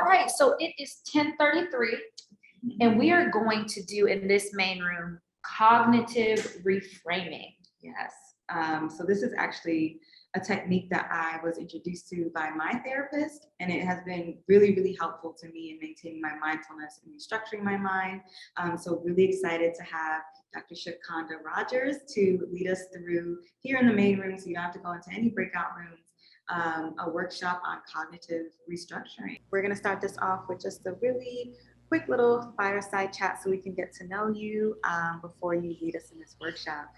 All right, so it is 10:33, and we are going to do in this main room cognitive reframing. Yes. So this is actually a technique that I was introduced to by my therapist, and it has been really, really helpful to me in maintaining my mindfulness and restructuring my mind. So really excited to have Dr. Shacunda Rodgers to lead us through here in the main room, so you don't have to go into any breakout rooms. A workshop on cognitive restructuring. We're going to start this off with just a really quick little fireside chat so we can get to know you before you lead us in this workshop.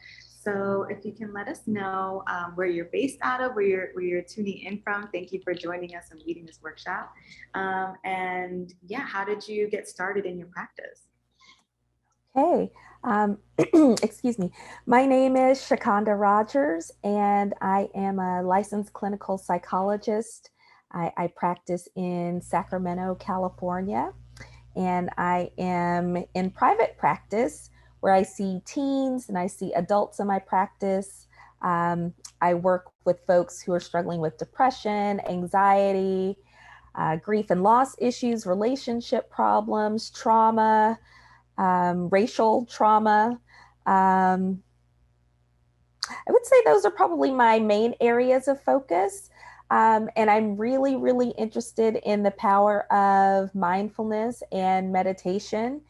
So if you can let us know where you're based out of, where you're tuning in from. Thank you for joining us and leading this workshop. And yeah, how did you get started in your practice? Hey, excuse me. My name is Shacunda Rodgers, and I am a licensed clinical psychologist. I practice in Sacramento, California, and I am in private practice where I see teens and I see adults in my practice. I work with folks who are struggling with depression, anxiety, grief and loss issues, relationship problems, trauma, racial trauma. I would say those are probably my main areas of focus. And I'm really, really interested in the power of mindfulness and meditation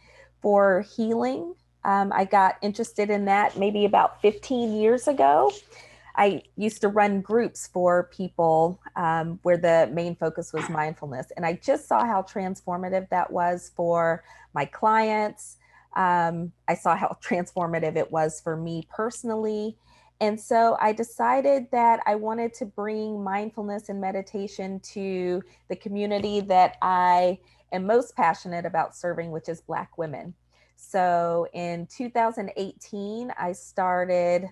for healing. I got interested in that maybe about 15 years ago. I used to run groups for people where the main focus was mindfulness. And I just saw how transformative that was for my clients. I saw how transformative it was for me personally. And so I decided that I wanted to bring mindfulness and meditation to the community that I am most passionate about serving, which is Black women. So in 2018, I started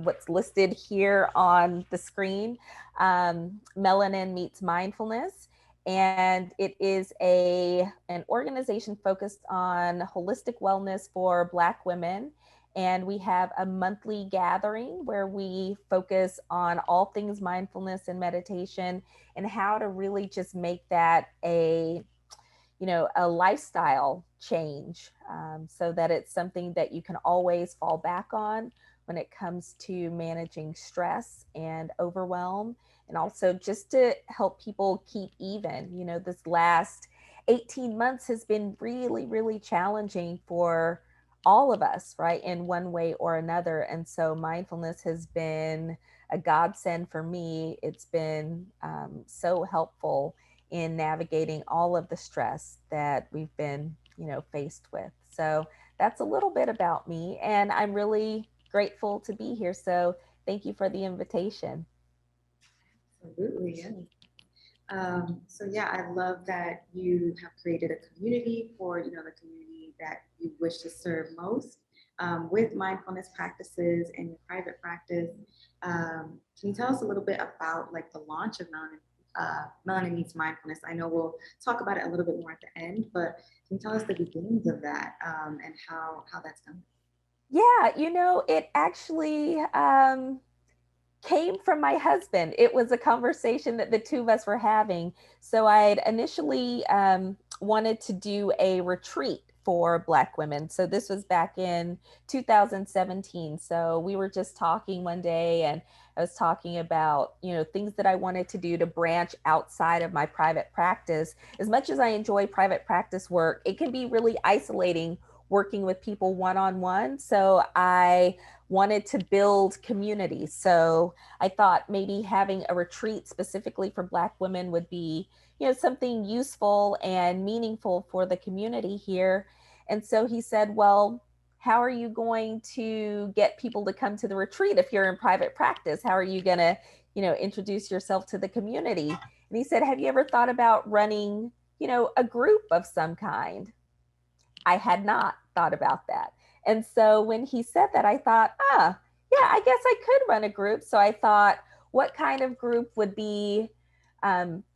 what's listed here on the screen, Melanin Meets Mindfulness. And it is an organization focused on holistic wellness for Black women. And we have a monthly gathering where we focus on all things mindfulness and meditation and how to really just make that a lifestyle change, so that it's something that you can always fall back on when it comes to managing stress and overwhelm, and also just to help people keep even. This last 18 months has been really, really challenging for all of us, right, in one way or another. And so mindfulness has been a godsend for me. It's been so helpful in navigating all of the stress that we've been, faced with. So that's a little bit about me, and I'm really grateful to be here. So thank you for the invitation. Absolutely, yeah. So yeah, I love that you have created a community for, the community that you wish to serve most with mindfulness practices in your private practice. Can you tell us a little bit about like the launch of Melanin Meets Mindfulness? I know we'll talk about it a little bit more at the end, but can you tell us the beginnings of that and how that's done? Yeah, it actually came from my husband. It was a conversation that the two of us were having. So I had initially wanted to do a retreat for Black women. So this was back in 2017. So we were just talking one day, and I was talking about, things that I wanted to do to branch outside of my private practice. As much as I enjoy private practice work, it can be really isolating working with people one-on-one. So I wanted to build community. So I thought maybe having a retreat specifically for Black women would be, something useful and meaningful for the community here. And so he said, well, how are you going to get people to come to the retreat if you're in private practice? How are you going to, introduce yourself to the community? And he said, have you ever thought about running, a group of some kind? I had not thought about that. And so when he said that, I thought, yeah, I guess I could run a group. So I thought, what kind of group would be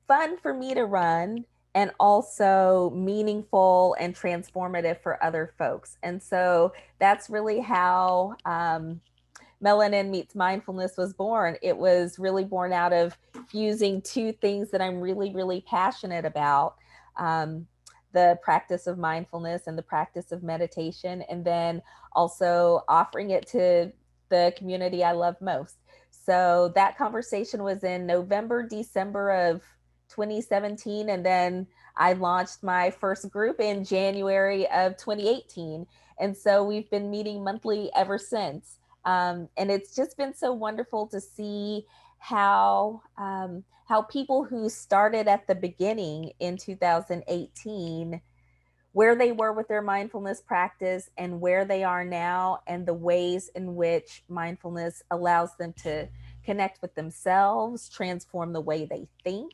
fun for me to run and also meaningful and transformative for other folks? And so that's really how Melanin Meets Mindfulness was born. It was really born out of fusing two things that I'm really, really passionate about. the practice of mindfulness and the practice of meditation, and then also offering it to the community I love most. So that conversation was in November, December of 2017. And then I launched my first group in January of 2018. And so we've been meeting monthly ever since. And it's just been so wonderful to see how people who started at the beginning in 2018, where they were with their mindfulness practice and where they are now, and the ways in which mindfulness allows them to connect with themselves, transform the way they think,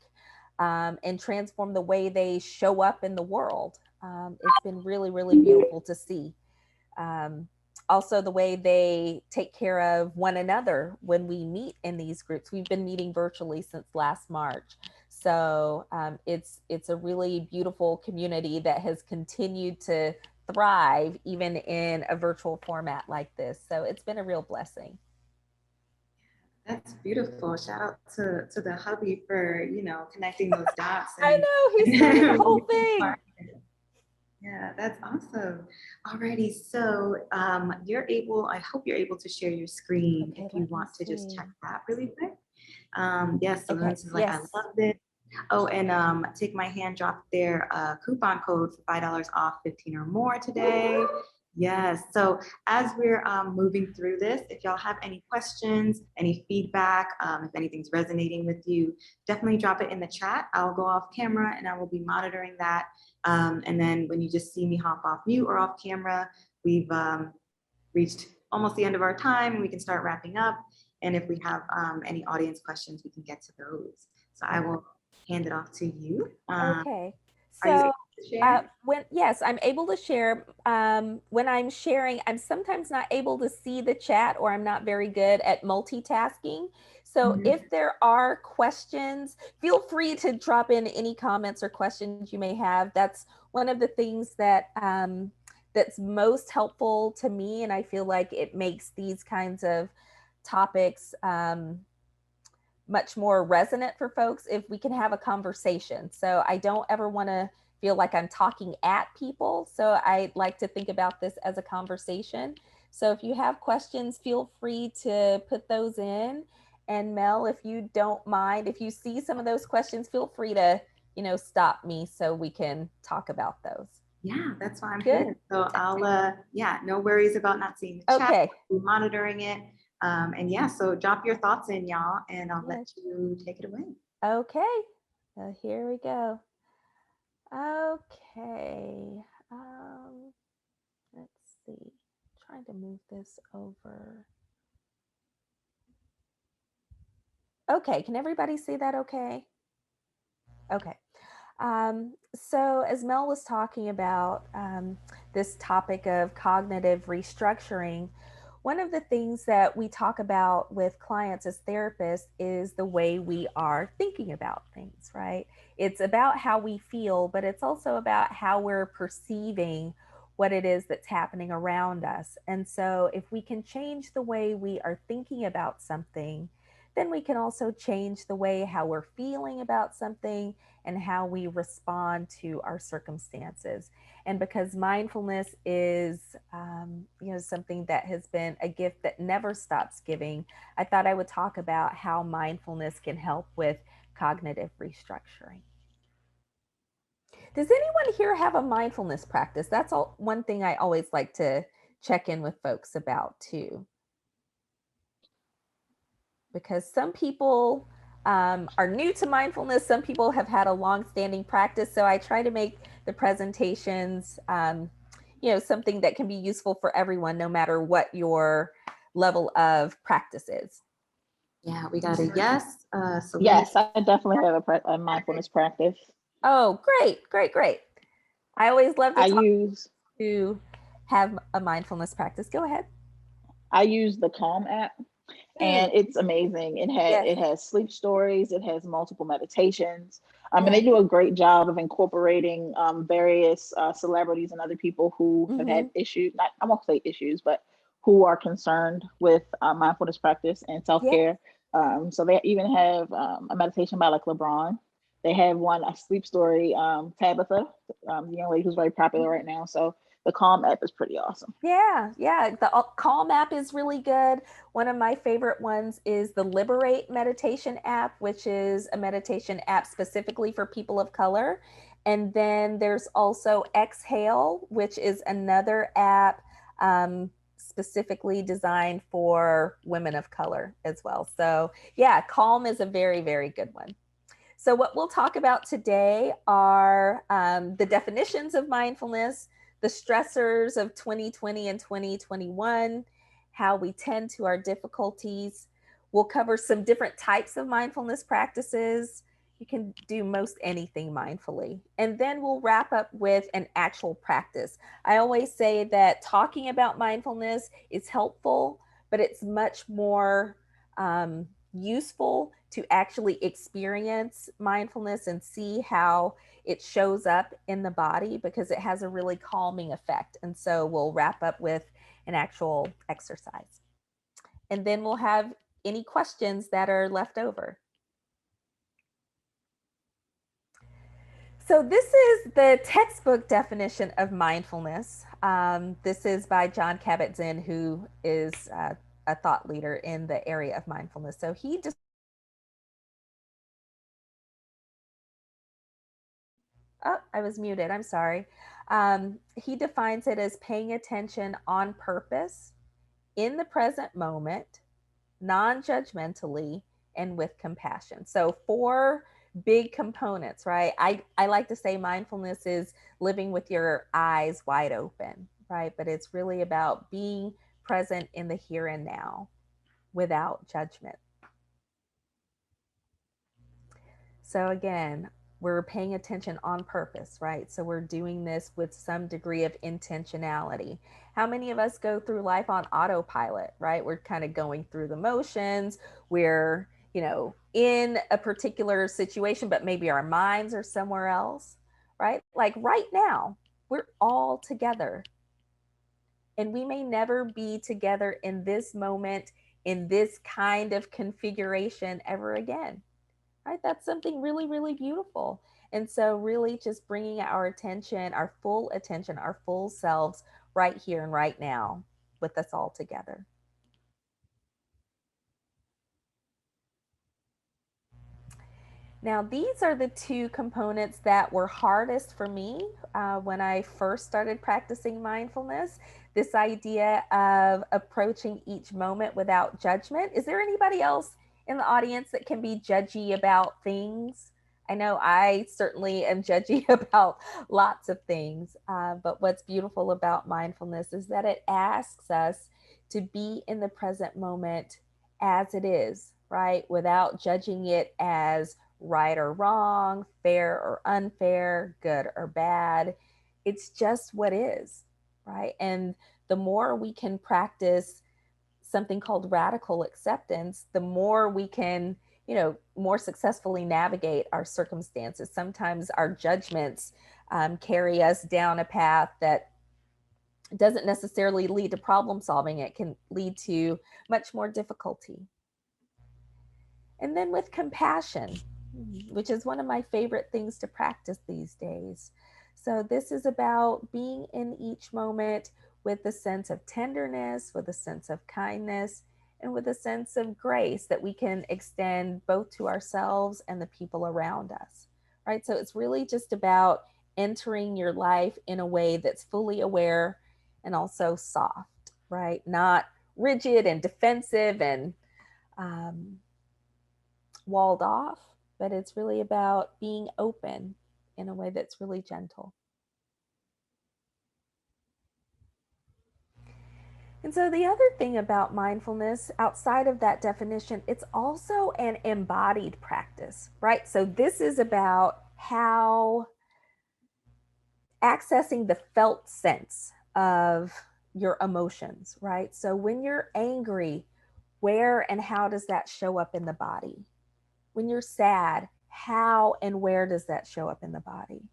and transform the way they show up in the world. It's been really, really beautiful to see. Um, Also, the way they take care of one another when we meet in these groups. We've been meeting virtually since last March. So it's a really beautiful community that has continued to thrive even in a virtual format like this. So it's been a real blessing. That's beautiful. Shout out to the hubby for, connecting those dots. I know, he started the whole thing. Yeah, that's awesome. Alrighty, so I hope you're able to share your screen if you want to just check that really quick. Yes, so this is like, I love this. Oh, and take my hand drop there, coupon code for $5 off 15 or more today. Yes, so as we're moving through this, if y'all have any questions, any feedback, if anything's resonating with you, definitely drop it in the chat. I'll go off camera and I will be monitoring that. And then when you just see me hop off mute or off camera, we've reached almost the end of our time and we can start wrapping up. And if we have any audience questions, we can get to those. So I will hand it off to you. Okay. So are you able to share? yes, I'm able to share. When I'm sharing, I'm sometimes not able to see the chat, or I'm not very good at multitasking. So if there are questions, feel free to drop in any comments or questions you may have. That's one of the things that that's most helpful to me, and I feel like it makes these kinds of topics much more resonant for folks if we can have a conversation. So I don't ever want to feel like I'm talking at people. So I like to think about this as a conversation. So if you have questions, feel free to put those in. And Mel, if you don't mind, if you see some of those questions, feel free to, stop me so we can talk about those. Yeah, that's why I'm Good. here. So I'll, no worries about not seeing the chat. Okay. We're monitoring it. And yeah, so drop your thoughts in, y'all, and I'll let you take it away. Okay, here we go. Okay, let's see, trying to move this over. Okay, can everybody see that okay? Okay. So as Mel was talking about this topic of cognitive restructuring, one of the things that we talk about with clients as therapists is the way we are thinking about things, right? It's about how we feel, but it's also about how we're perceiving what it is that's happening around us. And so if we can change the way we are thinking about something, then we can also change the way how we're feeling about something and how we respond to our circumstances. And because mindfulness is, something that has been a gift that never stops giving, I thought I would talk about how mindfulness can help with cognitive restructuring. Does anyone here have a mindfulness practice? That's one thing I always like to check in with folks about too. Because some people are new to mindfulness. Some people have had a long-standing practice. So I try to make the presentations, something that can be useful for everyone, no matter what your level of practice is. Yeah, we got a yes. Yes, I definitely have a mindfulness practice. Oh, great. I always love to have a mindfulness practice. Go ahead. I use the Calm app. And it's amazing. It has sleep stories. It has multiple meditations. And they do a great job of incorporating various celebrities and other people who have had issues. I won't say issues, but who are concerned with mindfulness practice and self-care. So they even have a meditation by like LeBron. They have one, a sleep story, Tabitha, the young lady who's very popular right now. So the Calm app is pretty awesome. Yeah, yeah. The Calm app is really good. One of my favorite ones is the Liberate meditation app, which is a meditation app specifically for people of color. And then there's also Exhale, which is another app specifically designed for women of color as well. So yeah, Calm is a very, very good one. So what we'll talk about today are the definitions of mindfulness, the stressors of 2020 and 2021, how we tend to our difficulties. We'll cover some different types of mindfulness practices. You can do most anything mindfully. And then we'll wrap up with an actual practice. I always say that talking about mindfulness is helpful, but it's much more useful to actually experience mindfulness and see how it shows up in the body, because it has a really calming effect. And so we'll wrap up with an actual exercise. And then we'll have any questions that are left over. So this is the textbook definition of mindfulness. This is by John Kabat-Zinn, who is a thought leader in the area of mindfulness. So he just I was muted. I'm sorry. He defines it as paying attention on purpose, in the present moment, non-judgmentally, and with compassion. So 4 big components, right? I like to say mindfulness is living with your eyes wide open, right? But it's really about being present in the here and now without judgment. So again, we're paying attention on purpose, right? So we're doing this with some degree of intentionality. How many of us go through life on autopilot, right? We're kind of going through the motions. We're, in a particular situation, but maybe our minds are somewhere else, right? Like right now, we're all together. And we may never be together in this moment, in this kind of configuration ever again. Right? That's something really, really beautiful. And so really just bringing our attention, our full attention, our full selves right here and right now with us all together. Now, these are the 2 components that were hardest for me when I first started practicing mindfulness. This idea of approaching each moment without judgment. Is there anybody else in the audience that can be judgy about things? I know I certainly am judgy about lots of things, but what's beautiful about mindfulness is that it asks us to be in the present moment as it is, right? Without judging it as right or wrong, fair or unfair, good or bad. It's just what is, right? And the more we can practice something called radical acceptance, the more we can, more successfully navigate our circumstances. Sometimes our judgments carry us down a path that doesn't necessarily lead to problem solving. It can lead to much more difficulty. And then with compassion, which is one of my favorite things to practice these days. So this is about being in each moment with a sense of tenderness, with a sense of kindness, and with a sense of grace that we can extend both to ourselves and the people around us, right? So it's really just about entering your life in a way that's fully aware and also soft, right? Not rigid and defensive and walled off, but it's really about being open in a way that's really gentle. And so the other thing about mindfulness, outside of that definition, it's also an embodied practice, right? So this is about how accessing the felt sense of your emotions, right? So when you're angry, where and how does that show up in the body? When you're sad, how and where does that show up in the body?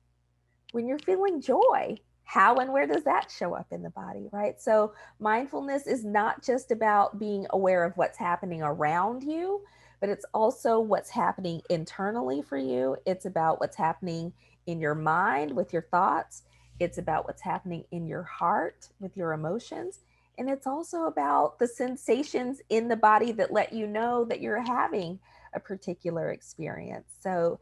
When you're feeling joy, how and where does that show up in the body, right? So mindfulness is not just about being aware of what's happening around you, but it's also what's happening internally for you. It's about what's happening in your mind with your thoughts. It's about what's happening in your heart with your emotions. And it's also about the sensations in the body that let you know that you're having a particular experience. So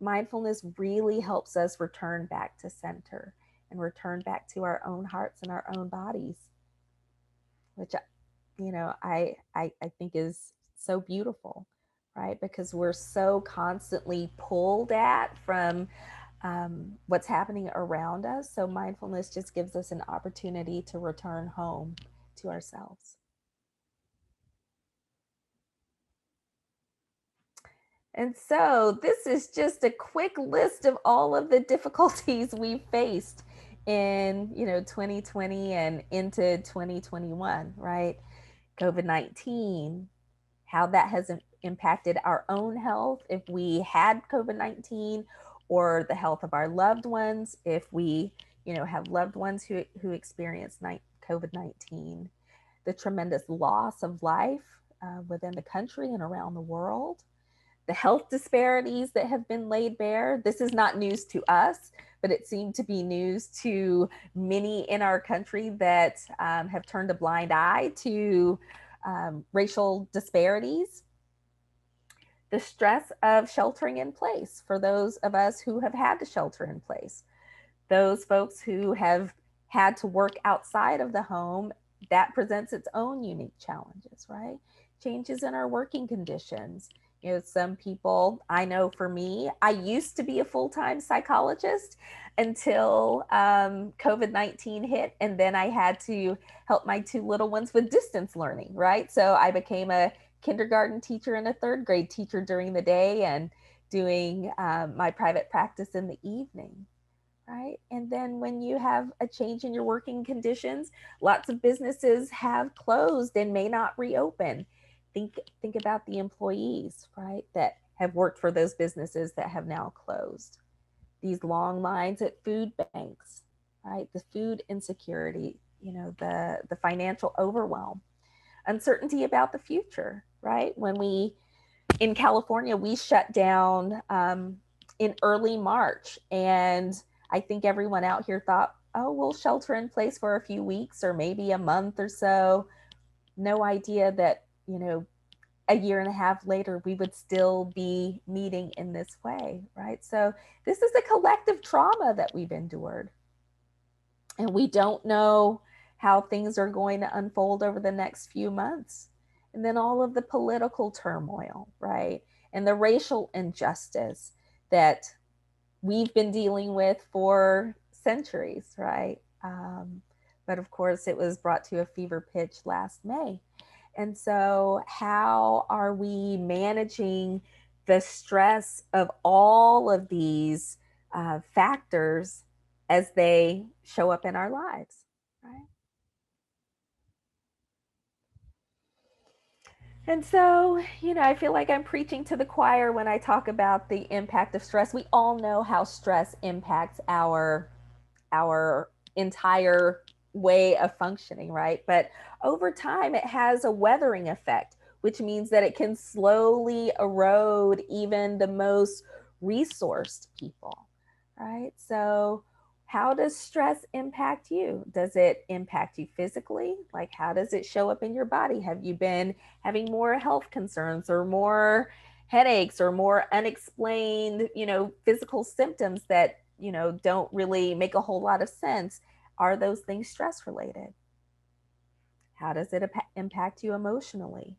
mindfulness really helps us return back to center and return back to our own hearts and our own bodies, which, you know, I think is so beautiful, right? Because we're so constantly pulled at from what's happening around us. So mindfulness just gives us an opportunity to return home to ourselves. And so this is just a quick list of all of the difficulties we faced in, 2020 and into 2021, right? COVID-19, how that has impacted our own health if we had COVID-19, or the health of our loved ones if we, have loved ones who experienced COVID-19, the tremendous loss of life within the country and around the world, the health disparities that have been laid bare. This is not news to us, but it seemed to be news to many in our country that have turned a blind eye to racial disparities. The stress of sheltering in place for those of us who have had to shelter in place. Those folks who have had to work outside of the home, that presents its own unique challenges, right? Changes in our working conditions. Some people, I know for me, I used to be a full-time psychologist until COVID-19 hit. And then I had to help my two little ones with distance learning, right? So I became a kindergarten teacher and a third grade teacher during the day and doing my private practice in the evening, right? And then when you have a change in your working conditions, lots of businesses have closed and may not reopen. Think about the employees, right, that have worked for those businesses that have now closed. These long lines at food banks, right? The food insecurity, the financial overwhelm, uncertainty about the future, right? When in California, we shut down in early March, and I think everyone out here thought, oh, we'll shelter in place for a few weeks or maybe a month or so. No idea that, a year and a half later, we would still be meeting in this way, right? So this is a collective trauma that we've endured. And we don't know how things are going to unfold over the next few months. And then all of the political turmoil, right? And the racial injustice that we've been dealing with for centuries, right? But of course, it was brought to a fever pitch last May. And so how are we managing the stress of all of these factors as they show up in our lives, right? And so, I feel like I'm preaching to the choir when I talk about the impact of stress. We all know how stress impacts our entire way of functioning, right? But over time, it has a weathering effect, which means that it can slowly erode even the most resourced people, right? So how does stress impact you? Does it impact you physically? Like, how does it show up in your body? Have you been having more health concerns or more headaches or more unexplained, physical symptoms that, don't really make a whole lot of sense? Are those things stress related? How does it impact you emotionally,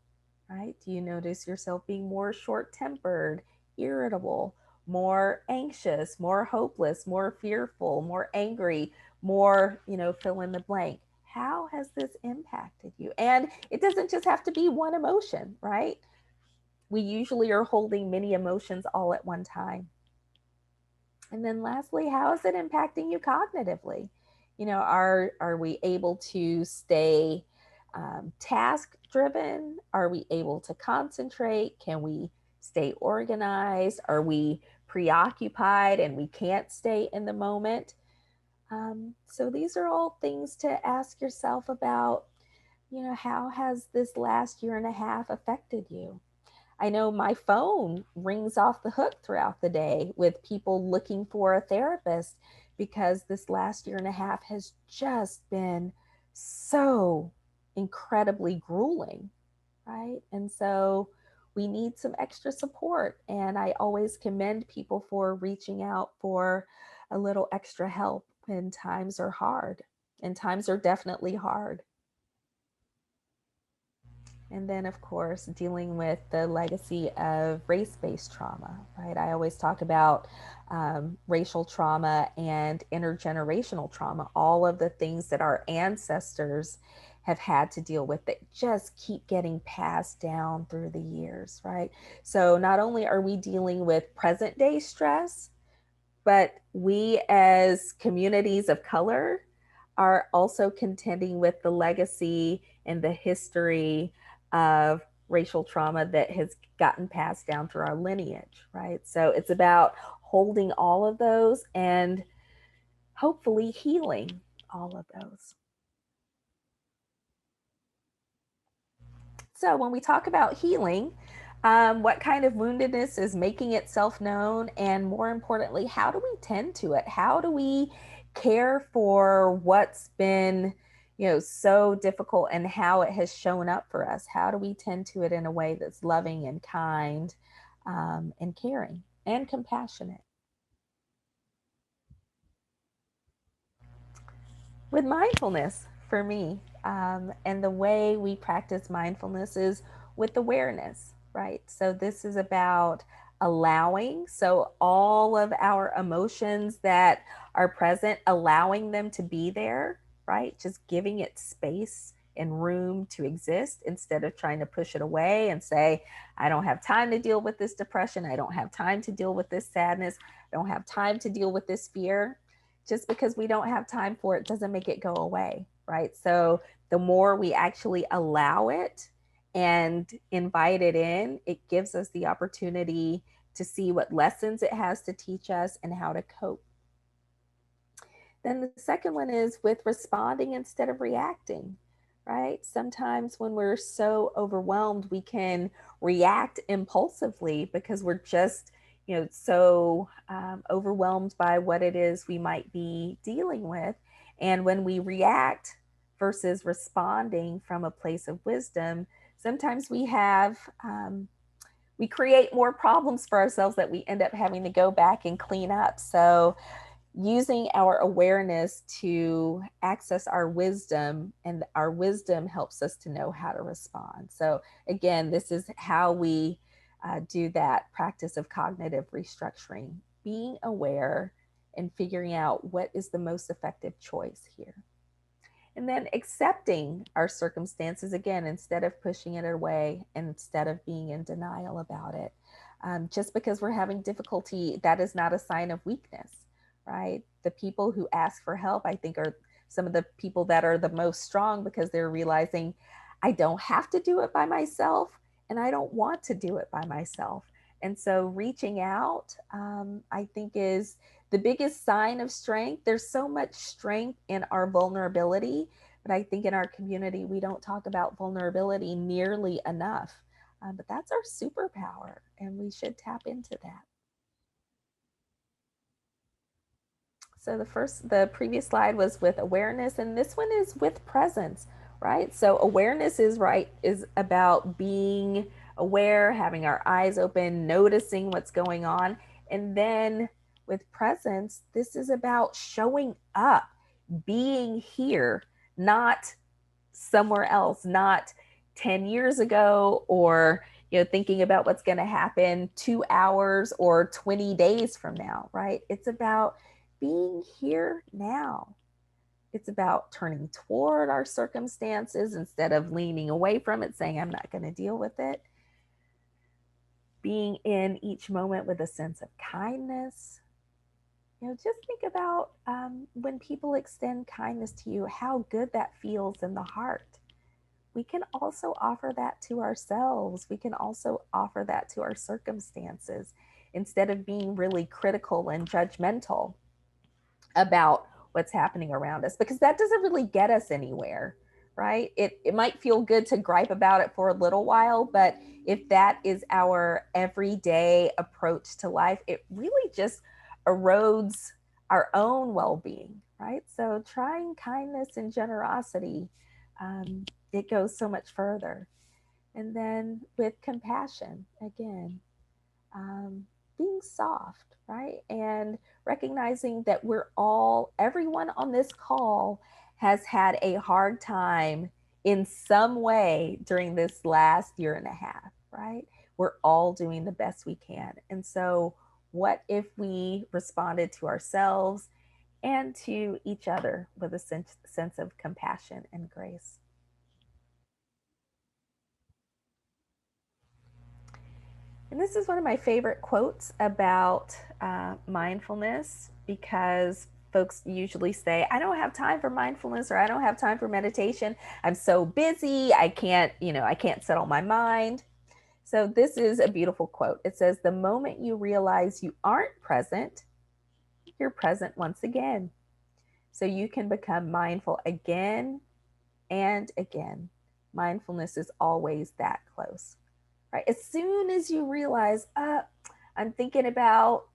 right? Do you notice yourself being more short-tempered, irritable, more anxious, more hopeless, more fearful, more angry, more, fill in the blank? How has this impacted you? And it doesn't just have to be one emotion, right? We usually are holding many emotions all at one time. And then lastly, how is it impacting you cognitively? Are we able to stay task driven? Are we able to concentrate? Can we stay organized? Are we preoccupied and we can't stay in the moment? So these are all things to ask yourself about, you know, how has this last year and a half affected you? I know my phone rings off the hook throughout the day with people looking for a therapist because this last year and a half has just been so incredibly grueling, right? And so we need some extra support. And I always commend people for reaching out for a little extra help when times are hard, and times are definitely hard. And then, of course, dealing with the legacy of race-based trauma, right? I always talk about racial trauma and intergenerational trauma, all of the things that our ancestors have had to deal with that just keep getting passed down through the years, right? So not only are we dealing with present day stress, but we as communities of color are also contending with the legacy and the history of racial trauma that has gotten passed down through our lineage, right? So it's about holding all of those and hopefully healing all of those. So when we talk about healing, what kind of woundedness is making itself known? And more importantly, how do we tend to it? How do we care for what's been, you know, so difficult and how it has shown up for us? How do we tend to it in a way that's loving and kind, and caring and compassionate? With mindfulness, for me, and the way we practice mindfulness is with awareness, right? So this is about allowing, so all of our emotions that are present, allowing them to be there, right? Just giving it space and room to exist instead of trying to push it away and say, I don't have time to deal with this depression. I don't have time to deal with this sadness. I don't have time to deal with this fear. Just because we don't have time for it doesn't make it go away, right? So the more we actually allow it and invite it in, it gives us the opportunity to see what lessons it has to teach us and how to cope. Then the second one is with responding instead of reacting, right? Sometimes when we're so overwhelmed, we can react impulsively because we're just, you know, so overwhelmed by what it is we might be dealing with. And when we react versus responding from a place of wisdom, sometimes we create more problems for ourselves that we end up having to go back and clean up. So using our awareness to access our wisdom, and our wisdom helps us to know how to respond. So again, this is how we do that practice of cognitive restructuring, being aware and figuring out what is the most effective choice here. And then accepting our circumstances again, instead of pushing it away, instead of being in denial about it. Just because we're having difficulty, that is not a sign of weakness, right? The people who ask for help, I think, are some of the people that are the most strong because they're realizing, I don't have to do it by myself and I don't want to do it by myself. And so reaching out, I think, is the biggest sign of strength. There's so much strength in our vulnerability, but I think in our community, we don't talk about vulnerability nearly enough. But that's our superpower, and we should tap into that. So the previous slide was with awareness, and this one is with presence, right? So awareness is about being aware, having our eyes open, noticing what's going on. And then with presence, this is about showing up, being here, not somewhere else, not 10 years ago, or thinking about what's going to happen 2 hours or 20 days from now, right? It's about being here now. It's about turning toward our circumstances instead of leaning away from it, saying, I'm not going to deal with it. Being in each moment with a sense of kindness. Just think about when people extend kindness to you, how good that feels in the heart. We can also offer that to ourselves. We can also offer that to our circumstances instead of being really critical and judgmental about what's happening around us, because that doesn't really get us anywhere, right? It might feel good to gripe about it for a little while, but if that is our everyday approach to life, it really just erodes our own well-being, right? So trying kindness and generosity, it goes so much further. And then with compassion, again, being soft, right? And recognizing that everyone on this call has had a hard time in some way during this last year and a half, right? We're all doing the best we can. And so, what if we responded to ourselves and to each other with a sense of compassion and grace? And this is one of my favorite quotes about mindfulness, because folks usually say, I don't have time for mindfulness, or I don't have time for meditation. I'm so busy. I can't settle my mind. So this is a beautiful quote. It says, the moment you realize you aren't present, you're present once again. So you can become mindful again and again. Mindfulness is always that close. Right? As soon as you realize, I'm thinking about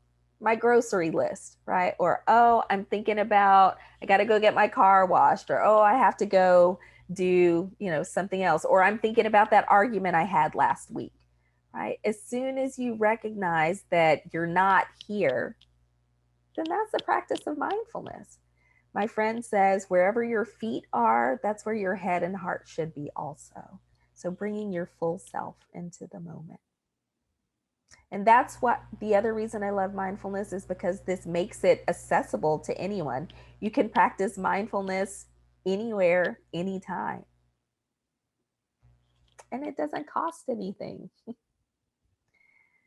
my grocery list, right? Or, oh, I'm thinking about, I got to go get my car washed, or, oh, I have to go do, something else, or I'm thinking about that argument I had last week, right? As soon as you recognize that you're not here, then that's the practice of mindfulness. My friend says, wherever your feet are, that's where your head and heart should be also. So bringing your full self into the moment. And that's what the other reason I love mindfulness is, because this makes it accessible to anyone. You can practice mindfulness anywhere, anytime. And it doesn't cost anything.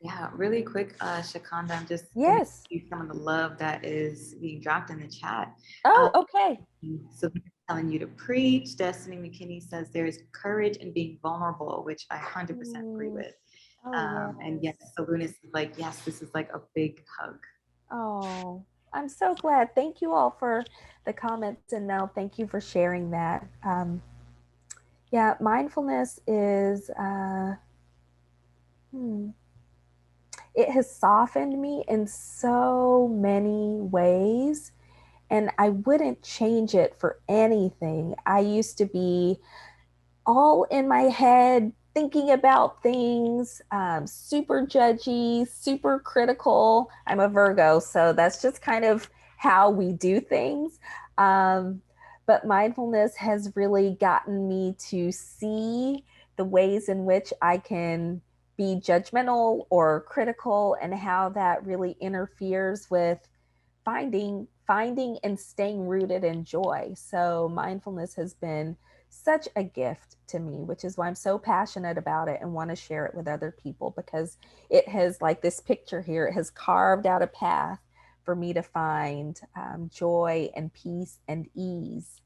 Yeah, really quick, Shacunda, I'm just gonna Yes. see some of the love that is being dropped in the chat. Oh, okay. So telling you to preach. Destiny McKinney says there is courage in being vulnerable, which I 100% agree with. Oh, And yes, Salunis is like, yes, this is like a big hug. Oh, I'm so glad. Thank you all for the comments, and Mel, thank you for sharing that. Yeah, mindfulness is, it has softened me in so many ways, and I wouldn't change it for anything. I used to be all in my head, thinking about things, super judgy, super critical. I'm a Virgo, so that's just kind of how we do things. But mindfulness has really gotten me to see the ways in which I can be judgmental or critical, and how that really interferes with finding and staying rooted in joy. So mindfulness has been such a gift to me, which is why I'm so passionate about it and want to share it with other people, because it has, like this picture here, it has carved out a path for me to find joy and peace and ease.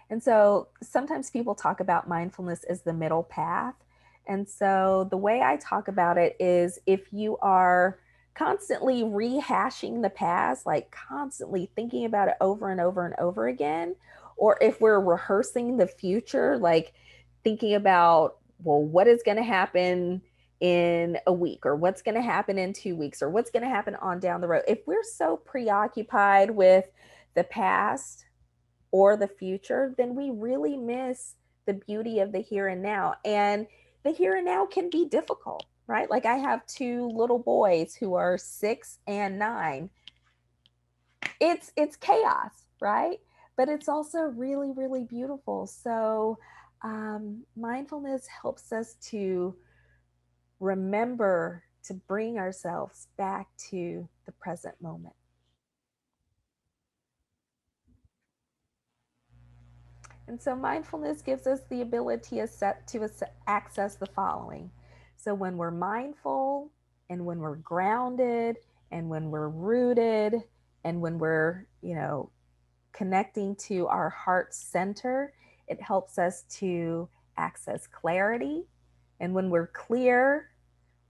And so sometimes people talk about mindfulness as the middle path. And so the way I talk about it is, if you are constantly rehashing the past, like constantly thinking about it over and over and over again, or if we're rehearsing the future, like thinking about, well, what is going to happen in a week, or what's going to happen in 2 weeks, or what's going to happen on down the road. If we're so preoccupied with the past or the future, then we really miss the beauty of the here and now. And the here and now can be difficult, right? Like I have 2 little boys who are 6 and 9. It's chaos, right? But it's also really, really beautiful. So mindfulness helps us to remember to bring ourselves back to the present moment. And so mindfulness gives us the ability to access the following. So when we're mindful, and when we're grounded, and when we're rooted, and when we're, connecting to our heart center, it helps us to access clarity. And when we're clear,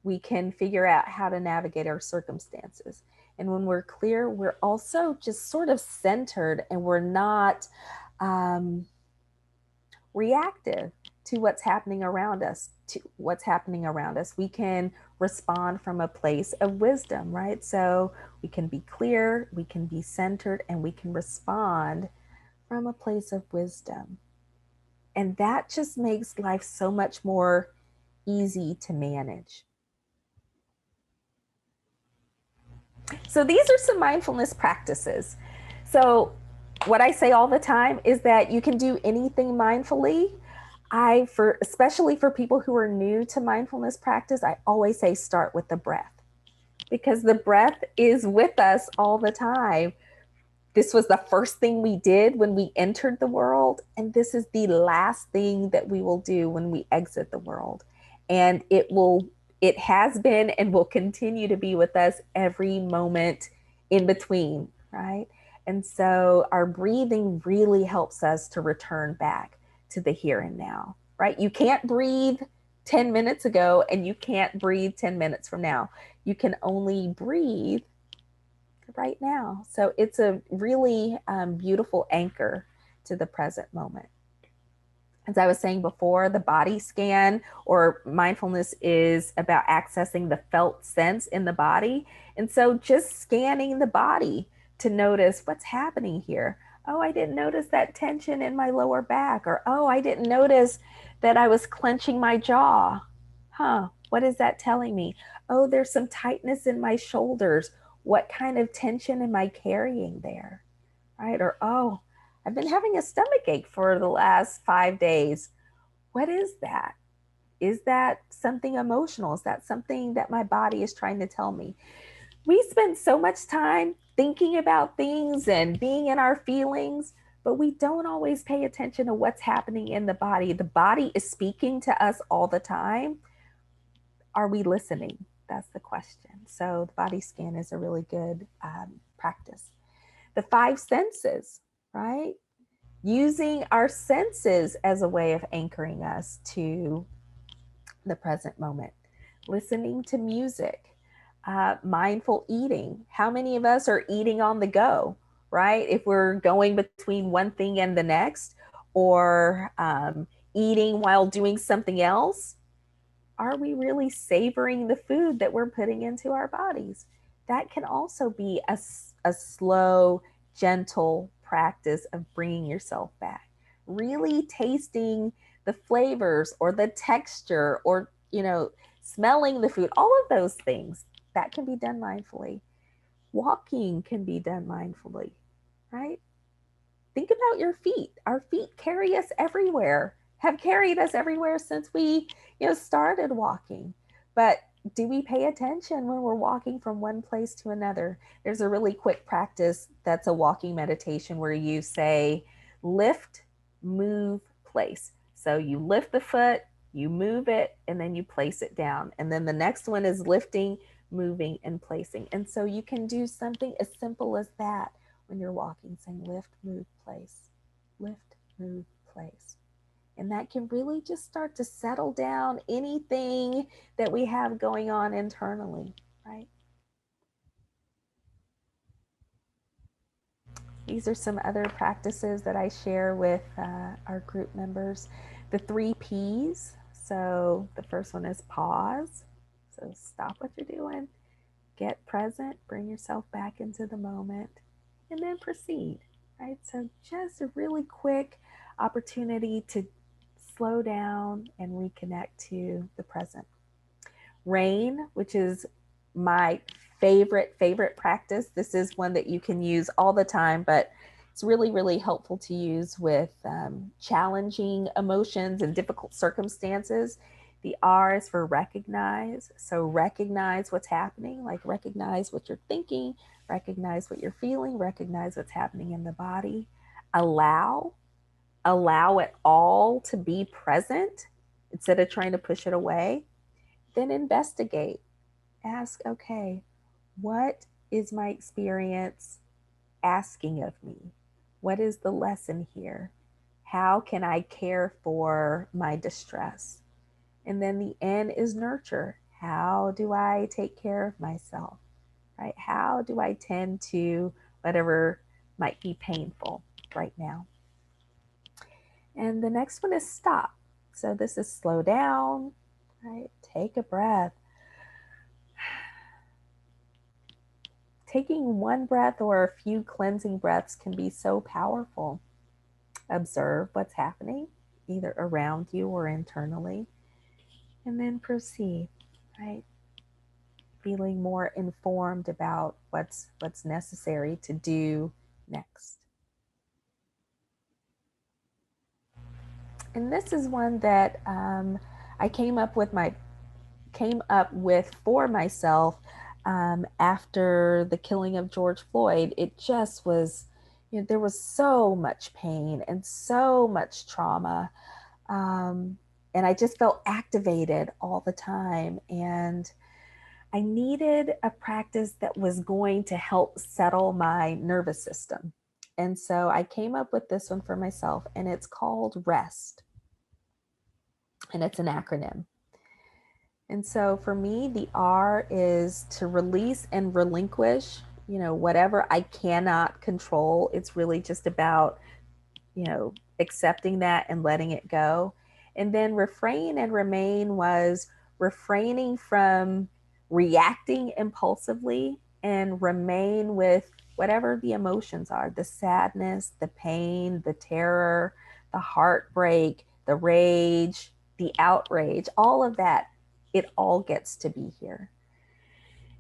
we can figure out how to navigate our circumstances. And when we're clear, we're also just sort of centered, and we're not reactive to what's happening around us, We can respond from a place of wisdom, right? So we can be clear, we can be centered, and we can respond from a place of wisdom. And that just makes life so much more easy to manage. So these are some mindfulness practices. So what I say all the time is that you can do anything mindfully. Especially for people who are new to mindfulness practice, I always say start with the breath, because the breath is with us all the time. This was the first thing we did when we entered the world, and this is the last thing that we will do when we exit the world. And it has been and will continue to be with us every moment in between, right? And so our breathing really helps us to return back to the here and now, right? You can't breathe 10 minutes ago and you can't breathe 10 minutes from now. You can only breathe right now. So it's a really beautiful anchor to the present moment. As I was saying before, the body scan or mindfulness is about accessing the felt sense in the body. And so just scanning the body to notice what's happening here. Oh, I didn't notice that tension in my lower back. Or, oh, I didn't notice that I was clenching my jaw. What is that telling me? Oh, there's some tightness in my shoulders. What kind of tension am I carrying there? Right? Or, oh, I've been having a stomach ache for the last 5 days. What is that? Is that something emotional? Is that something that my body is trying to tell me? We spend so much time thinking about things and being in our feelings, but we don't always pay attention to what's happening in the body. The body is speaking to us all the time. Are we listening? That's the question. So the body scan is a really good practice. The 5 senses, right? Using our senses as a way of anchoring us to the present moment. Listening to music, mindful eating. How many of us are eating on the go, right? If we're going between one thing and the next, or eating while doing something else, are we really savoring the food that we're putting into our bodies? That can also be a slow, gentle practice of bringing yourself back. Really tasting the flavors or the texture or, smelling the food, all of those things, that can be done mindfully. Walking can be done mindfully, right? Think about your feet. Our feet carry us everywhere, have carried us everywhere since we, started walking. But do we pay attention when we're walking from one place to another? There's a really quick practice that's a walking meditation where you say, lift, move, place. So you lift the foot, you move it, and then you place it down. And then the next one is lifting, moving, and placing. And so you can do something as simple as that when you're walking, saying lift, move, place, lift, move, place. And that can really just start to settle down anything that we have going on internally, right? These are some other practices that I share with our group members. The 3 Ps. So the first one is pause. So stop what you're doing, get present, bring yourself back into the moment, and then proceed, right? So just a really quick opportunity to slow down and reconnect to the present. Rain, which is my favorite practice. This is one that you can use all the time, but it's really, really helpful to use with challenging emotions and difficult circumstances. The R is for recognize. So recognize what's happening, like recognize what you're thinking, recognize what you're feeling, recognize what's happening in the body. Allow it all to be present instead of trying to push it away. Then investigate. Ask, okay, what is my experience asking of me? What is the lesson here? How can I care for my distress? And then the N is nurture. How do I take care of myself? right? How do I tend to whatever might be painful right now? And the next one is stop. So this is slow down, right? Take a breath. Taking one breath or a few cleansing breaths can be so powerful. Observe what's happening, either around you or internally, and then proceed, right? Feeling more informed about what's necessary to do next. And this is one that I came up with for myself after the killing of George Floyd. It just was, there was so much pain and so much trauma. And I just felt activated all the time. And I needed a practice that was going to help settle my nervous system. And so I came up with this one for myself, and it's called REST. And it's an acronym. And so for me, the R is to release and relinquish, whatever I cannot control. It's really just about, accepting that and letting it go. And then refrain and remain was refraining from reacting impulsively and remain with whatever the emotions are, the sadness, the pain, the terror, the heartbreak, the rage, the outrage, all of that. It all gets to be here.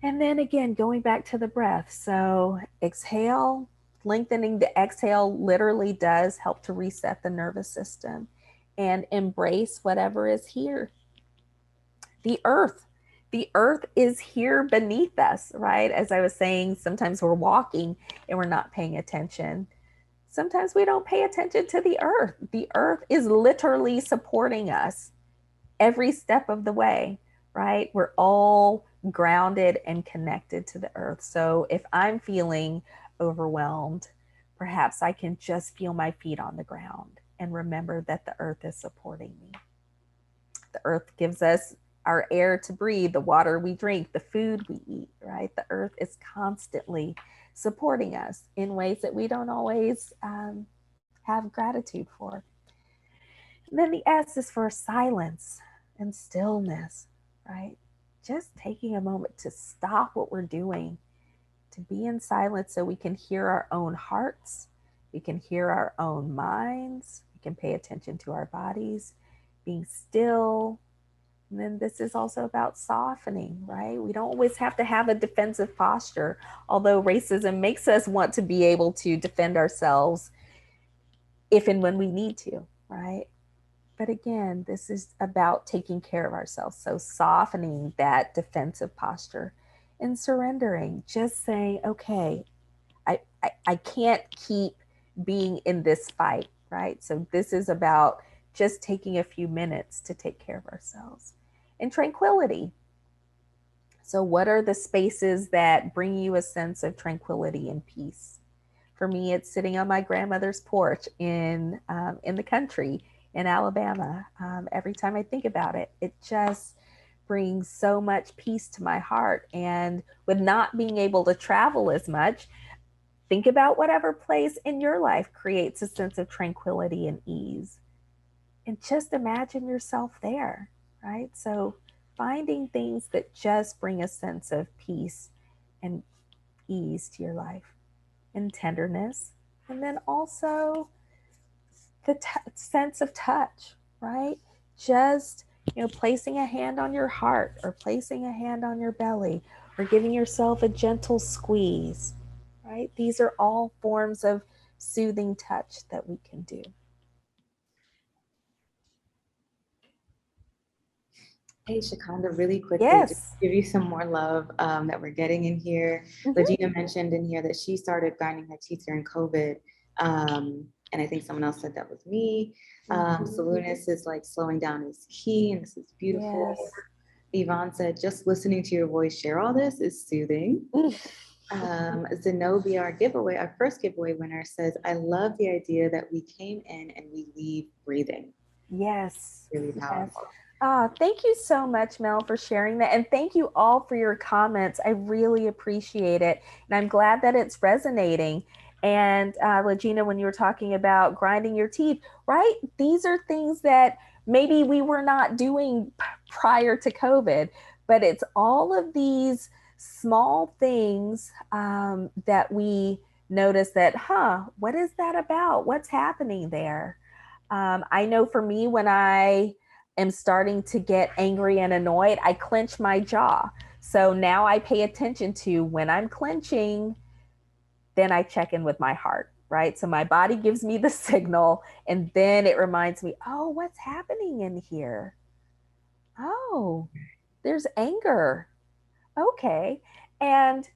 And then again, going back to the breath. So exhale, lengthening the exhale literally does help to reset the nervous system, and embrace whatever is here. The earth is here beneath us, right? As I was saying, sometimes we're walking and we're not paying attention. Sometimes we don't pay attention to the earth. The earth is literally supporting us every step of the way, right? We're all grounded and connected to the earth. So if I'm feeling overwhelmed, perhaps I can just feel my feet on the ground and remember that the earth is supporting me. The earth gives us our air to breathe, the water we drink, the food we eat, right? The earth is constantly supporting us in ways that we don't always have gratitude for. And then the S is for silence and stillness, right? Just taking a moment to stop what we're doing, to be in silence so we can hear our own hearts, we can hear our own minds, we can pay attention to our bodies, being still. And then this is also about softening, right? We don't always have to have a defensive posture, although racism makes us want to be able to defend ourselves if and when we need to, right? But again, this is about taking care of ourselves. So softening that defensive posture and surrendering, just saying, okay, I can't keep being in this fight, right? So this is about just taking a few minutes to take care of ourselves. And tranquility. So what are the spaces that bring you a sense of tranquility and peace? For me, it's sitting on my grandmother's porch in the country in Alabama. Every time I think about it, it just brings so much peace to my heart. And with not being able to travel as much, think about whatever place in your life creates a sense of tranquility and ease. And just imagine yourself there, right? So finding things that just bring a sense of peace and ease to your life, and tenderness. And then also the sense of touch, right? Just, placing a hand on your heart or placing a hand on your belly or giving yourself a gentle squeeze, right? These are all forms of soothing touch that we can do. Hey, Shacunda, really quickly, Yes. just give you some more love that we're getting in here. Regina mentioned in here that she started grinding her teeth during COVID. And I think someone else said that was me. Salunis is like slowing down is key, and this is beautiful. Yes. Yvonne said, just listening to your voice share all this is soothing. Zenobia, our first giveaway winner, says, I love the idea that we came in and we leave breathing. Yes. Really powerful. Yes. Thank you so much, Mel, for sharing that. And thank you all for your comments. I really appreciate it. And I'm glad that it's resonating. And Regina, when you were talking about grinding your teeth, right? These are things that maybe we were not doing prior to COVID, but it's all of these small things that we notice that, what is that about? What's happening there? I know for me, when I am starting to get angry and annoyed, I clench my jaw. So now I pay attention to when I'm clenching, then I check in with my heart, right? So my body gives me the signal, and then it reminds me, oh, what's happening in here? Oh, there's anger. Okay. And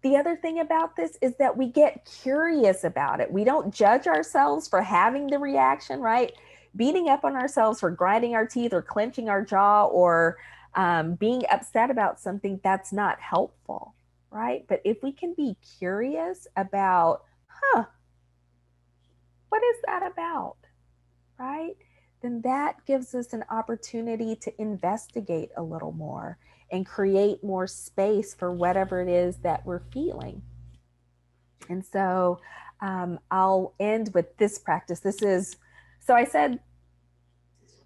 the other thing about this is that we get curious about it. We don't judge ourselves for having the reaction, right? Beating up on ourselves for grinding our teeth or clenching our jaw or being upset about something, that's not helpful, right? But if we can be curious about, what is that about, right? Then that gives us an opportunity to investigate a little more and create more space for whatever it is that we're feeling. And so I'll end with this practice. This is, so I said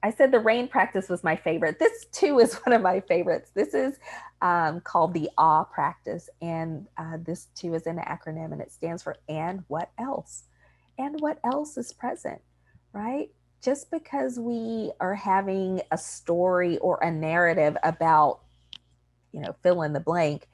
the rain practice was my favorite. This too is one of my favorites. This is called the awe practice. And this too is an acronym, and it stands for and what else? And what else is present, right? Just because we are having a story or a narrative about, fill in the blank,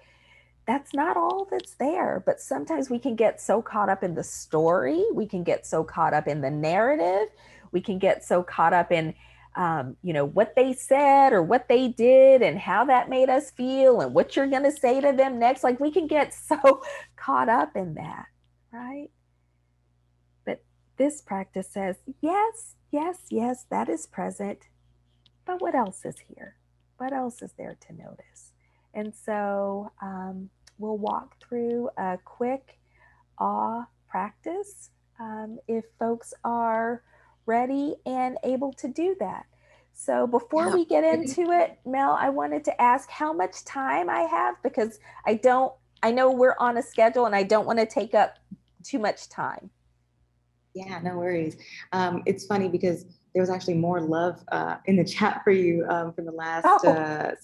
that's not all that's there. But sometimes we can get so caught up in the story, we can get so caught up in the narrative, we can get so caught up in what they said or what they did and how that made us feel and what you're going to say to them next. Like, we can get so caught up in that, right? But this practice says, yes, yes, yes, that is present. But what else is here? What else is there to notice? And so we'll walk through a quick awe practice if folks are ready and able to do that. So before we get into it, Mel, I wanted to ask how much time I have, because I know we're on a schedule and I don't want to take up too much time. Yeah, no worries. It's funny because there was actually more love in the chat for you from the last that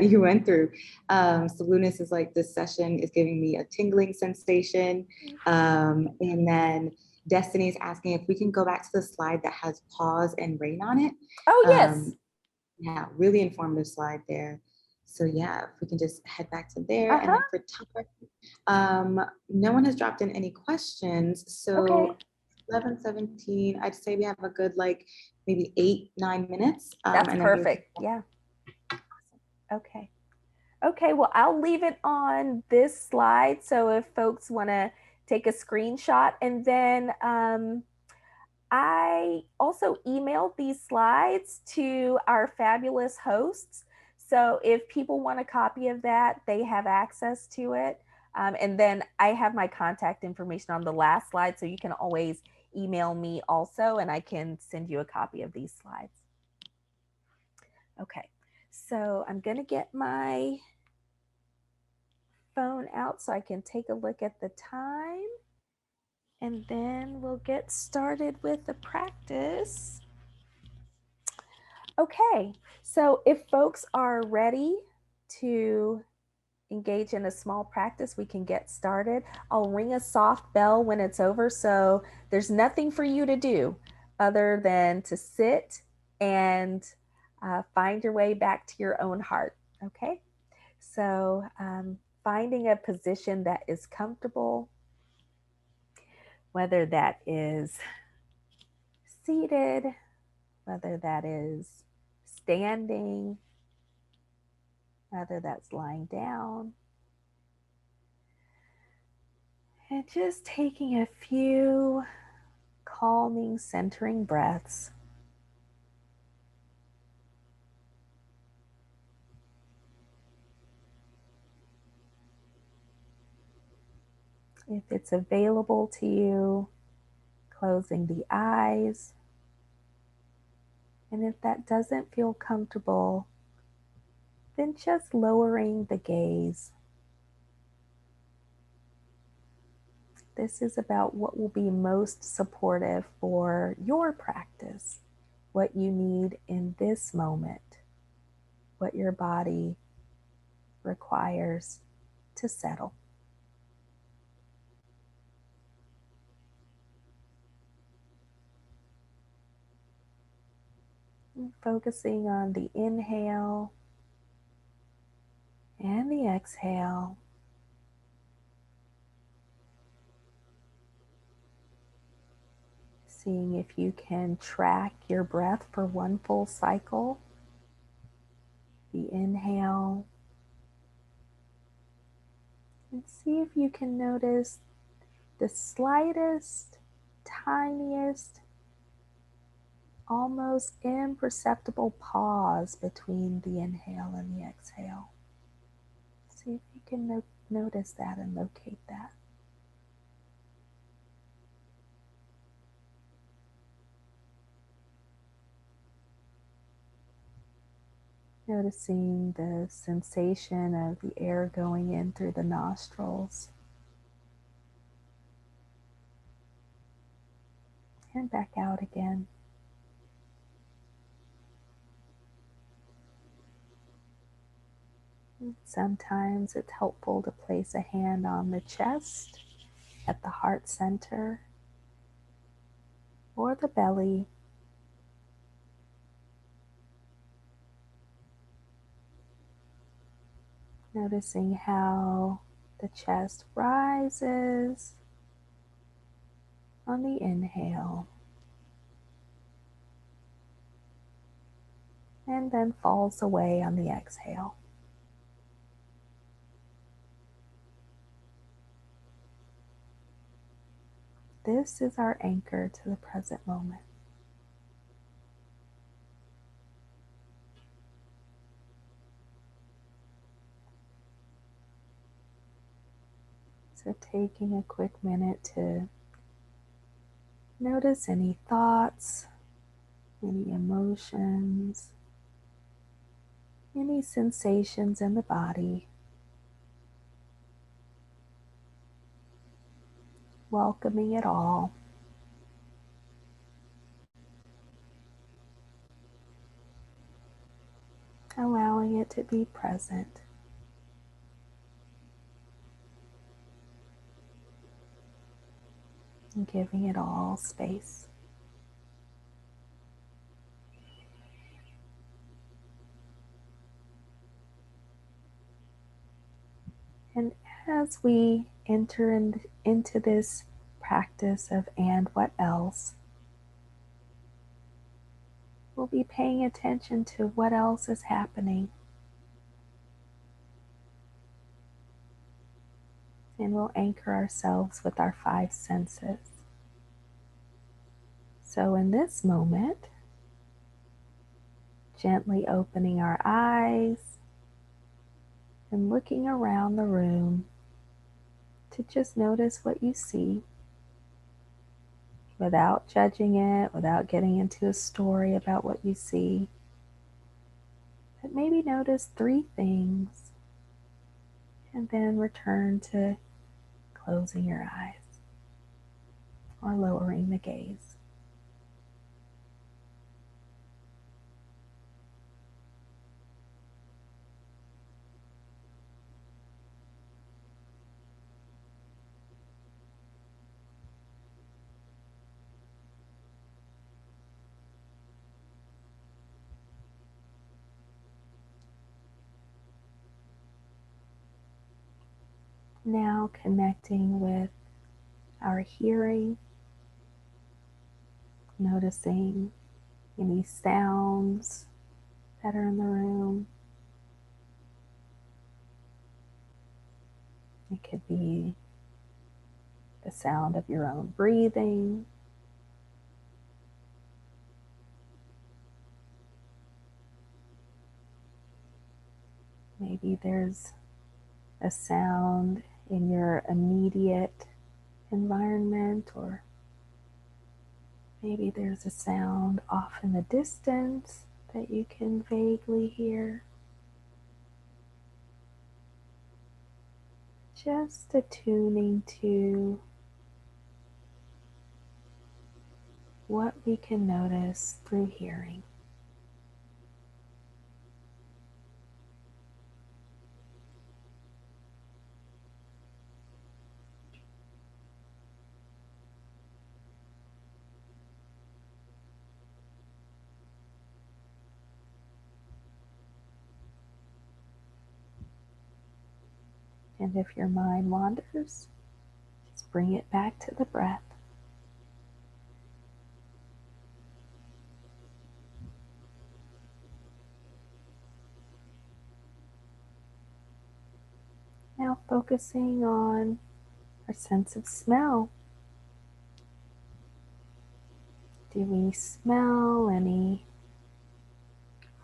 you went through. So Lunas is like, this session is giving me a tingling sensation. And then Destiny is asking if we can go back to the slide that has pause and rain on it. Oh, yes. Yeah, really informative slide there. So yeah, if we can just head back to there. And then for time, no one has dropped in any questions. So 11:17, I'd say we have a good maybe 8-9 minutes. That's perfect. Yeah. Okay. Well, I'll leave it on this slide. So if folks want to take a screenshot, and then I also emailed these slides to our fabulous hosts. So if people want a copy of that, they have access to it. And then I have my contact information on the last slide, so you can always email me also, and I can send you a copy of these slides. Okay, so I'm going to get my phone out so I can take a look at the time, and then we'll get started with the practice. Okay, so if folks are ready to engage in a small practice, we can get started. I'll ring a soft bell when it's over, so there's nothing for you to do other than to sit and find your way back to your own heart. Okay, so finding a position that is comfortable, whether that is seated, whether that is standing, whether that's lying down. And just taking a few calming, centering breaths. If it's available to you, closing the eyes And if that doesn't feel comfortable, then just lowering the gaze. This is about what will be most supportive for your practice, what you need in this moment, what your body requires to settle. And focusing on the inhale and the exhale. Seeing if you can track your breath for one full cycle. The inhale. And see if you can notice the slightest, tiniest, almost imperceptible pause between the inhale and the exhale. See if you can notice that and locate that. Noticing the sensation of the air going in through the nostrils and back out again. Sometimes it's helpful to place a hand on the chest at the heart center or the belly. Noticing how the chest rises on the inhale and then falls away on the exhale. This is our anchor to the present moment. So taking a quick minute to notice any thoughts, any emotions, any sensations in the body. Welcoming it all. Allowing it to be present. And giving it all space. And as we enter into this practice of and what else, we'll be paying attention to what else is happening. And we'll anchor ourselves with our 5 senses. So in this moment, gently opening our eyes and looking around the room to just notice what you see without judging it, without getting into a story about what you see. But maybe notice 3 things and then return to closing your eyes or lowering the gaze. Now connecting with our hearing, noticing any sounds that are in the room. It could be the sound of your own breathing. Maybe there's a sound in your immediate environment or Maybe there's a sound off in the distance that you can vaguely hear. Just attuning to what we can notice through hearing. And if your mind wanders, just bring it back to the breath. Now focusing on our sense of smell. Do we smell any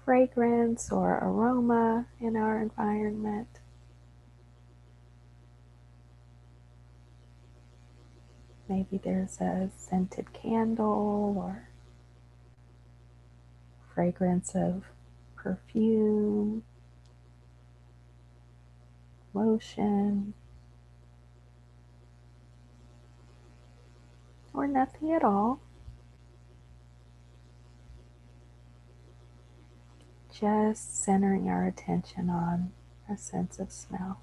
fragrance or aroma in our environment? Maybe there's a scented candle or fragrance of perfume, lotion, or nothing at all. Just centering our attention on our sense of smell.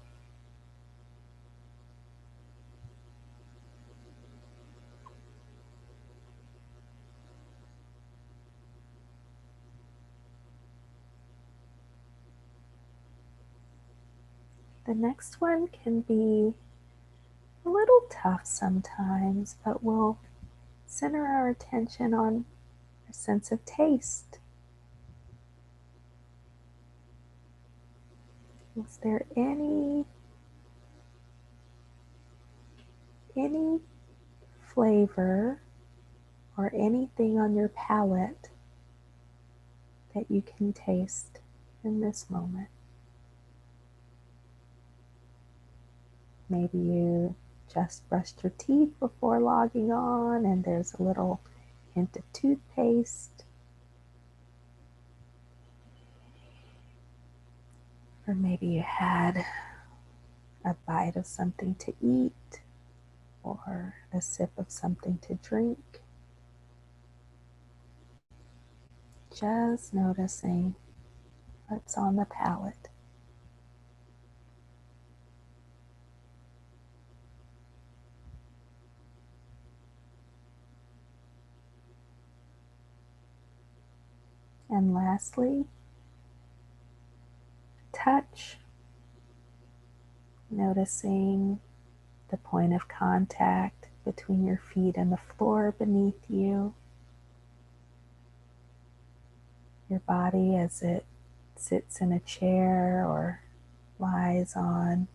The next one can be a little tough sometimes, but we'll center our attention on our sense of taste. Is there any flavor or anything on your palate that you can taste in this moment? Maybe you just brushed your teeth before logging on and there's a little hint of toothpaste. Or maybe you had a bite of something to eat or a sip of something to drink. Just noticing what's on the palate. And lastly, touch. Noticing the point of contact between your feet and the floor beneath you. Your body as it sits in a chair or lies on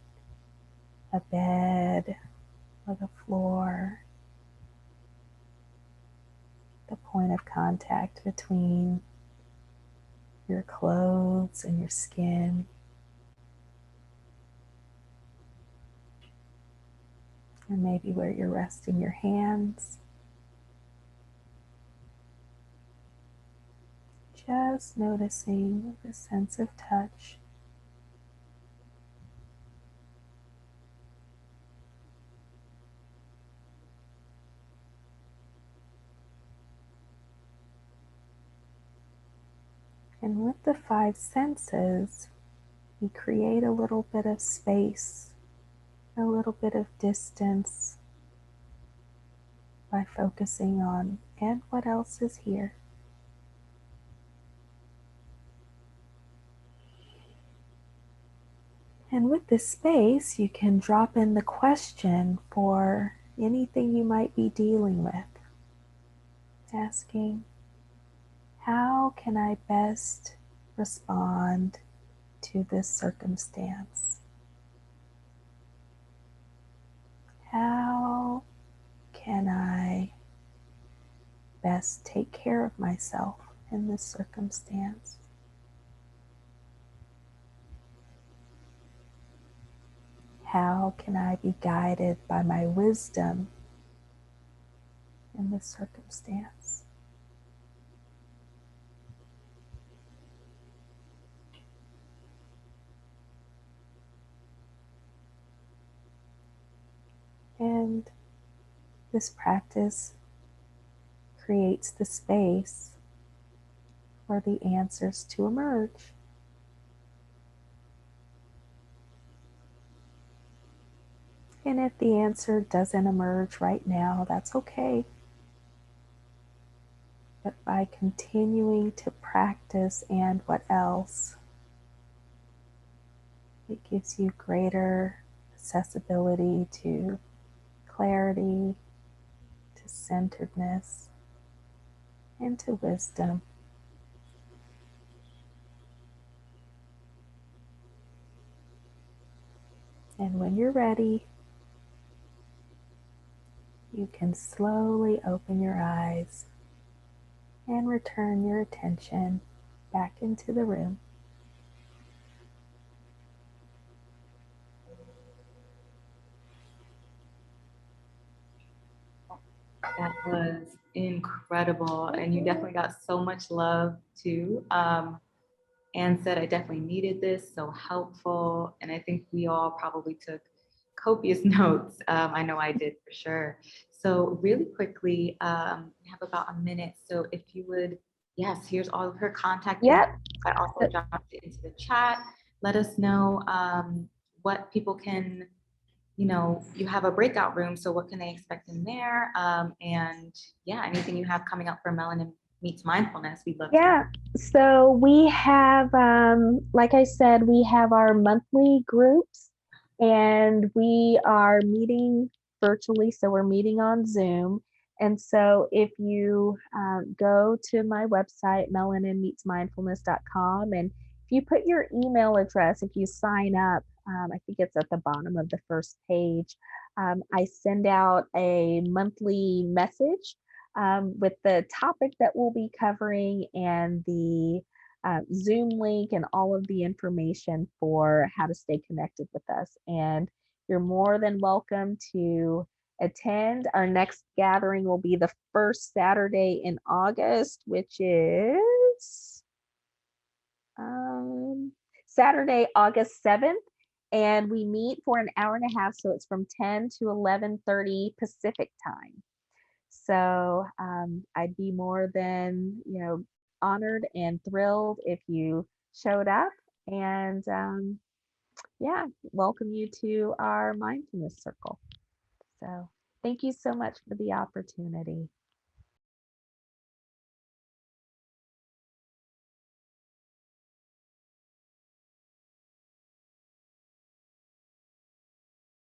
a bed or the floor. The point of contact between your clothes and your skin. And maybe where you're resting your hands. Just noticing the sense of touch. And with the five senses, we create a little bit of space, a little bit of distance by focusing on, and what else is here? And with this space, you can drop in the question for anything you might be dealing with. Asking, how can I best respond to this circumstance? How can I best take care of myself in this circumstance? How can I be guided by my wisdom in the circumstance. And this practice creates the space for the answers to emerge. And if the answer doesn't emerge right now, that's okay. But by continuing to practice and what else, it gives you greater accessibility to clarity, to centeredness, and to wisdom. And when you're ready, you can slowly open your eyes and return your attention back into the room. That was incredible. And you definitely got so much love too. Anne said, I definitely needed this, so helpful. And I think we all probably took copious notes. I know I did for sure. So really quickly, we have about a minute. So if you would, yes, here's all of her contact. Yep. I also dropped it into the chat. Let us know what people can, you have a breakout room. So what can they expect in there? And yeah, anything you have coming up for Melanin Meets Mindfulness, we'd love to. Yeah, so we have, like I said, we have our monthly groups and we are meeting virtually. So we're meeting on Zoom. And so if you go to my website, melaninmeetsmindfulness.com, and if you put your email address, if you sign up, I think it's at the bottom of the first page, I send out a monthly message with the topic that we'll be covering and the Zoom link and all of the information for how to stay connected with us. And you're more than welcome to attend. Our next gathering will be the first Saturday in August, which is Saturday, August 7th. And we meet for an hour and a half. So it's from 10 to 11:30 Pacific time. So I'd be more than, honored and thrilled if you showed up, and yeah, welcome you to our mindfulness circle. So thank you so much for the opportunity.